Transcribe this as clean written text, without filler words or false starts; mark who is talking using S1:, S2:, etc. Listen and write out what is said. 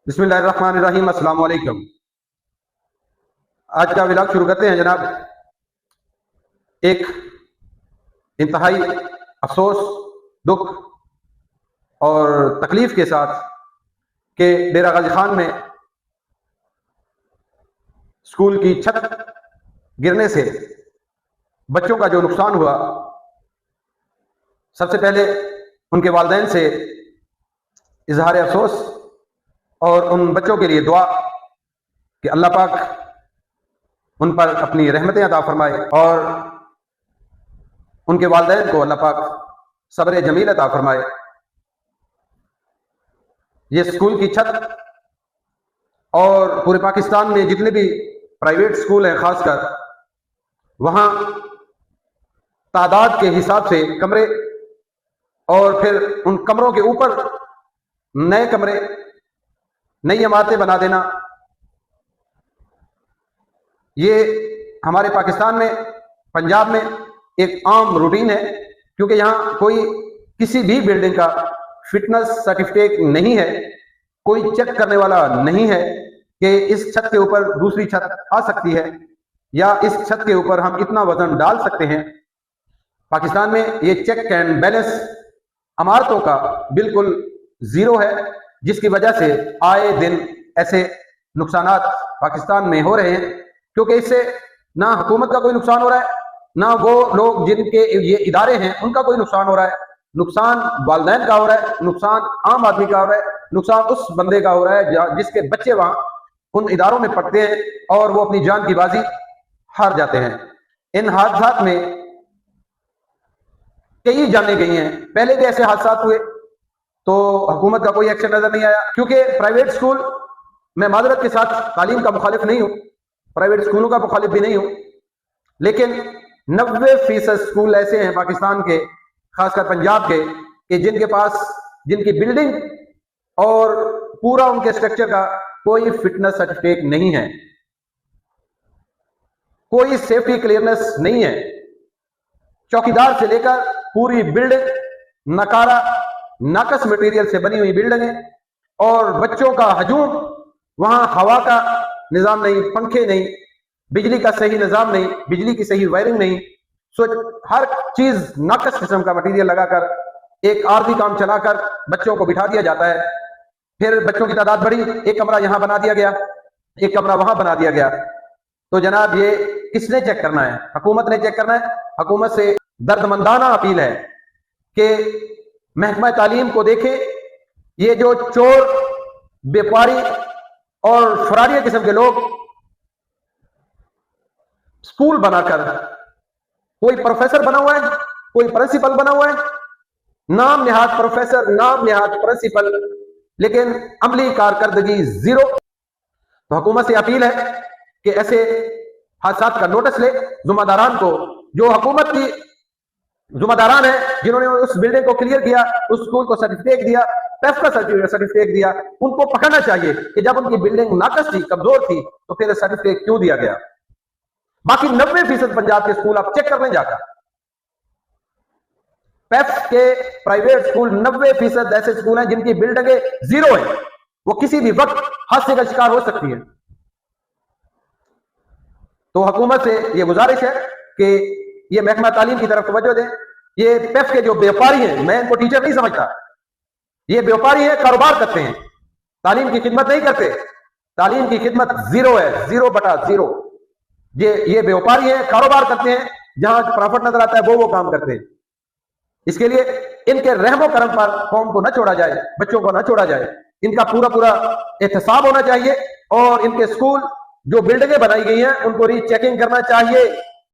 S1: بسم اللہ الرحمن الرحیم۔ السلام علیکم۔ آج کا ولاگ شروع کرتے ہیں جناب ایک انتہائی افسوس، دکھ اور تکلیف کے ساتھ کہ ڈیرہ غازی خان میں اسکول کی چھت گرنے سے بچوں کا جو نقصان ہوا، سب سے پہلے ان کے والدین سے اظہار افسوس اور ان بچوں کے لیے دعا کہ اللہ پاک ان پر اپنی رحمتیں عطا فرمائے اور ان کے والدین کو اللہ پاک صبر جمیل عطا فرمائے۔ یہ اسکول کی چھت اور پورے پاکستان میں جتنے بھی پرائیویٹ اسکول ہیں، خاص کر وہاں تعداد کے حساب سے کمرے اور پھر ان کمروں کے اوپر نئے کمرے، نئی عمارتیں بنا دینا، یہ ہمارے پاکستان میں، پنجاب میں ایک عام روٹین ہے، کیونکہ یہاں کوئی کسی بھی بلڈنگ کا فٹنس سرٹیفکیٹ نہیں ہے، کوئی چیک کرنے والا نہیں ہے کہ اس چھت کے اوپر دوسری چھت آ سکتی ہے یا اس چھت کے اوپر ہم اتنا وزن ڈال سکتے ہیں۔ پاکستان میں یہ چیک اینڈ بیلنس عمارتوں کا بالکل زیرو ہے، جس کی وجہ سے آئے دن ایسے نقصانات پاکستان میں ہو رہے ہیں، کیونکہ اس سے نہ حکومت کا کوئی نقصان ہو رہا ہے، نہ وہ لوگ جن کے یہ ادارے ہیں ان کا کوئی نقصان ہو رہا ہے، نقصان والدین کا ہو رہا ہے، نقصان عام آدمی کا ہو رہا ہے، نقصان اس بندے کا ہو رہا ہے جس کے بچے وہاں ان اداروں میں پڑھتے ہیں اور وہ اپنی جان کی بازی ہار جاتے ہیں۔ ان حادثات میں کئی جانیں گئی ہیں، پہلے بھی ایسے حادثات ہوئے تو حکومت کا کوئی ایکشن نظر نہیں آیا، کیونکہ پرائیویٹ اسکول، میں معذرت کے ساتھ تعلیم کا مخالف نہیں ہوں، پرائیویٹ اسکولوں کا مخالف بھی نہیں ہوں، لیکن 90% اسکول ایسے ہیں پاکستان کے، خاص کر پنجاب کے، کہ جن کے پاس، جن کی بلڈنگ اور پورا ان کے اسٹرکچر کا کوئی فٹنس سرٹیفکیٹ نہیں ہے، کوئی سیفٹی کلیئرنس نہیں ہے، چوکیدار سے لے کر پوری بلڈنگ نکارا ناقص مٹیریل سے بنی ہوئی بلڈنگیں، اور بچوں کا ہجوم، وہاں ہوا کا نظام نہیں، پنکھے نہیں، بجلی کا صحیح نظام نہیں، بجلی کی صحیح وائرنگ نہیں، ہر چیز ناقص قسم کا مٹیریل لگا کر ایک عارضی کام چلا کر بچوں کو بٹھا دیا جاتا ہے۔ پھر بچوں کی تعداد بڑھی، ایک کمرہ یہاں بنا دیا گیا، ایک کمرہ وہاں بنا دیا گیا، تو جناب یہ کس نے چیک کرنا ہے؟ حکومت نے چیک کرنا ہے۔ حکومت سے دردمندانہ اپیل ہے کہ محکمہ تعلیم کو دیکھیں، یہ جو چور، بیپاری اور فراریہ قسم کے لوگ اسکول بنا کر، کوئی پروفیسر بنا ہوا ہے، کوئی پرنسپل بنا ہوا ہے، نام نہاد پروفیسر، نام نہاد پرنسپل، لیکن عملی کارکردگی زیرو۔ تو حکومت سے اپیل ہے کہ ایسے حادثات کا نوٹس لے، ذمہ داران کو، جو حکومت کی ذمہ داران ہیں، جنہوں نے اس بلڈنگ کو کلیئر کیا، اس اسکول کو سرٹیفکیٹ دیا، پیف کا سرٹیفکیٹ دیا، ان کو پکڑنا چاہیے کہ جب ان کی بلڈنگ ناقص تھی، کمزور تھی، تو پھر سرٹیفکیٹ کیوں دیا گیا؟ باقی 90% پنجاب کے اسکول آپ چیک کر لیں جا کر، پیف کے پرائیویٹ اسکول 90% ایسے اسکول ہیں جن کی بلڈنگیں زیرو ہیں، وہ کسی بھی وقت حادثے کا شکار ہو سکتی ہیں۔ تو حکومت سے یہ گزارش ہے کہ یہ محکمہ تعلیم کی طرف توجہ دیں۔ یہ پیف کے جو بیوپاری ہیں، میں ان کو ٹیچر نہیں سمجھتا، یہ بیوپاری ہیں، کاروبار کرتے ہیں، تعلیم کی خدمت نہیں کرتے، تعلیم کی خدمت زیرو ہے، 0/0۔ یہ بیوپاری ہیں، کاروبار کرتے ہیں، جہاں پرافٹ نظر آتا ہے وہ کام کرتے ہیں۔ اس کے لیے ان کے رحم و کرم پر قوم کو نہ چھوڑا جائے، بچوں کو نہ چھوڑا جائے، ان کا پورا احتساب ہونا چاہیے، اور ان کے اسکول جو بلڈنگیں بنائی گئی ہیں ان کو ری چیکنگ کرنا چاہیے۔